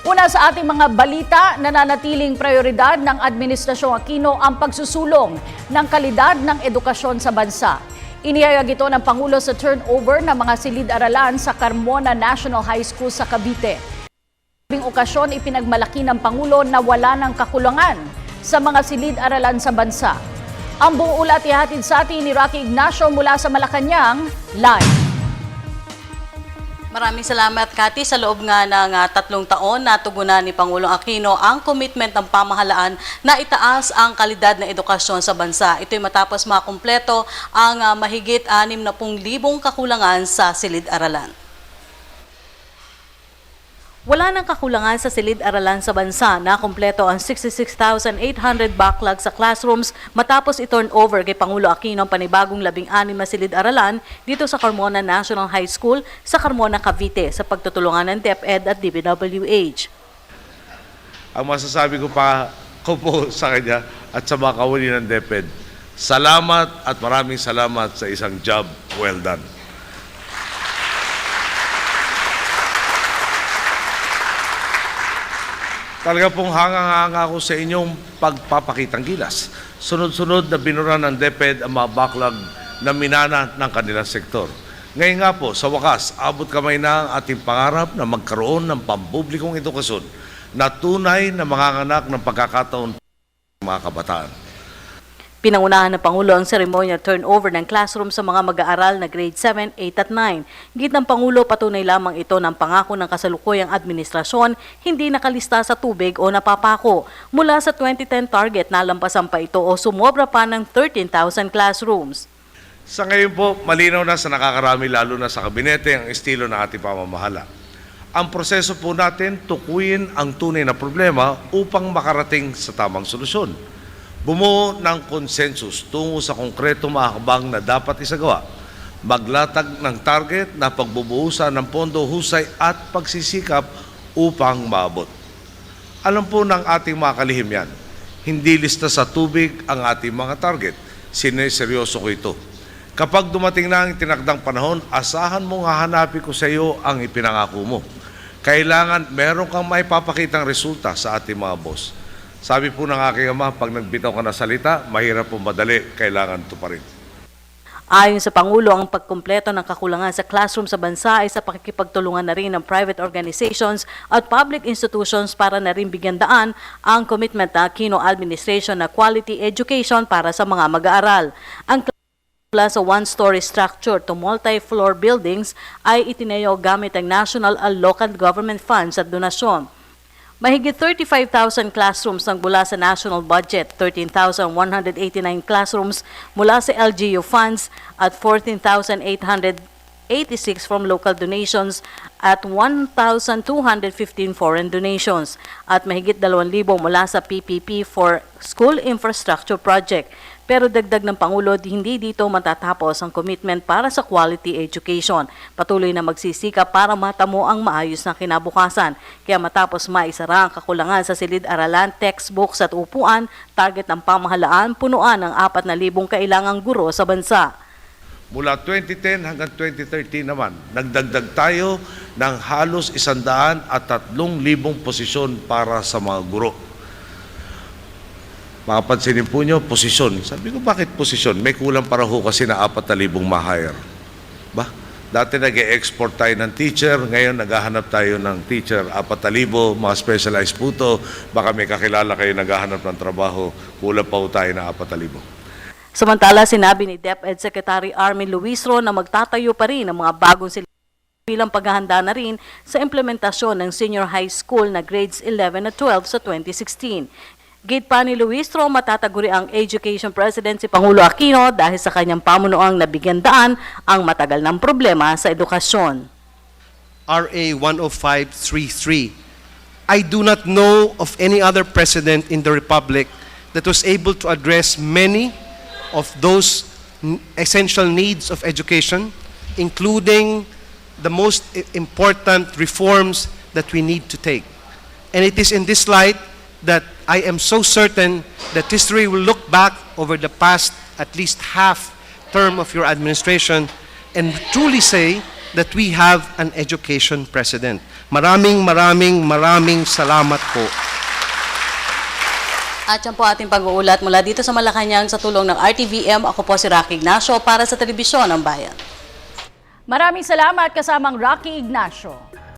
Una sa ating mga balita, nananatiling prioridad ng Administrasyong Aquino ang pagsusulong ng kalidad ng edukasyon sa bansa. Inihayag ito ng Pangulo sa turnover ng mga silid-aralan sa Carmona National High School sa Cavite. Sa okasyon, ipinagmalaki ng Pangulo na wala ng kakulangan sa mga silid-aralan sa bansa. Ang buong ulat ihatid sa atin ni Rocky Ignacio mula sa Malacanang, live. Maraming salamat, Cathy. Sa loob nga ng 3 taon, natugunan ni Pangulong Aquino ang commitment ng pamahalaan na itaas ang kalidad ng edukasyon sa bansa. Ito'y matapos makumpleto ang mahigit 60,000 kakulangan sa silid-aralan. Wala nang kakulangan sa silid-aralan sa bansa na kumpleto ang 66,800 backlog sa classrooms matapos i-turn over kay Pangulo Aquino ang panibagong 16 na silid-aralan dito sa Carmona National High School sa Carmona, Cavite sa pagtutulungan ng DepEd at DPWH. Ang masasabi ko po sa kanya at sa mga kawani ng DepEd, salamat at maraming salamat sa isang job well done. Talaga pong hanga-hanga ako sa inyong pagpapakitang gilas. Sunod-sunod na binura ng DepEd ang mga backlog na minana ng kanilang sektor. Ngayon nga po, sa wakas, abot kamay na ang ating pangarap na magkaroon ng pampublikong edukasyon na tunay na manganganak ng pagkakataon ng mga kabataan. Pinangunahan ng Pangulo ang ceremonial turnover ng classroom sa mga mag-aaral na grade 7, 8 at 9. Git ng Pangulo, patunay lamang ito ng pangako ng kasalukuyang administrasyon, hindi nakalista sa tubig o napapako. Mula sa 2010 target, nalampasan pa ito o sumobra pa ng 13,000 classrooms. Sa ngayon po, malinaw na sa nakakarami lalo na sa kabinete ang estilo ng ating pamamahala. Ang proseso po natin, tukuyin ang tunay na problema upang makarating sa tamang solusyon. Bumuo ng konsensus tungo sa konkretong mga hakbang na dapat isagawa. Maglatag ng target na pagbubuhusan ng pondo, husay at pagsisikap upang maabot. Alam po ng ating mga kalihim yan, hindi lista sa tubig ang ating mga target. Sineseryoso ko ito. Kapag dumating na ang tinakdang panahon, asahan mong hahanapin ko sa iyo ang ipinangako mo. Kailangan meron kang maipapakitang resulta sa ating mga boss. Sabi po ng aking ama, pag nagbitaw ka na salita, mahirap po madali, kailangan ito pa rin. Ayon sa Pangulo, ang pagkumpleto ng kakulangan sa classroom sa bansa ay sa pakikipagtulungan na rin ng private organizations at public institutions para na rin bigyan daan ang commitment ng Aquino administration na quality education para sa mga mag-aaral. Ang mula sa one-story structure to multi-floor buildings ay itinayo gamit ang national at local government funds at donasyon. Mahigit 35,000 classrooms ang mula sa national budget, 13,189 classrooms mula sa LGU funds at 14,886 from local donations at 1,215 foreign donations at mahigit 2,000 mula sa PPP for School Infrastructure Project. Pero dagdag ng Pangulo, hindi dito matatapos ang commitment para sa quality education. Patuloy na magsisikap para matamo ang maayos na kinabukasan. Kaya matapos maisara ang kakulangan sa silid-aralan, textbooks at upuan, target ng pamahalaan, punuan ang 4,000 kailangang guro sa bansa. Mula 2010 hanggang 2013 naman, nagdagdag tayo ng halos 103,000 posisyon para sa mga guro. Makapansinin po nyo, posisyon. Sabi ko, bakit posisyon? May kulang para ho kasi na 4,000 ma-hire. Ba? Dati nag-e-export tayo ng teacher, ngayon naghahanap tayo ng teacher, 4,000, mga specialized po to. Baka may kakilala kayo naghahanap ng trabaho, kulang pa ho tayo na 4,000. Samantala, sinabi ni DepEd Secretary Armin Luisro na magtatayo pa rin ang mga bagong bilang paghahanda na rin sa implementasyon ng senior high school na grades 11 at 12 sa 2016. Gate pa ni Luistro, matataguri ang Education President si Pangulo Aquino dahil sa kanyang pamunuang nabigyan daan ang matagal ng problema sa edukasyon. RA 10533. I do not know of any other president in the Republic that was able to address many of those essential needs of education, including the most important reforms that we need to take. And it is in this light that I am so certain that history will look back over the past at least half term of your administration and truly say that we have an education president. Maraming salamat po. At yan po ating pag-uulat mula dito sa Malacanang sa tulong ng RTVM. Ako po si Rocky Ignacio para sa Telebisyon ng Bayan. Maraming salamat kasamang Rocky Ignacio.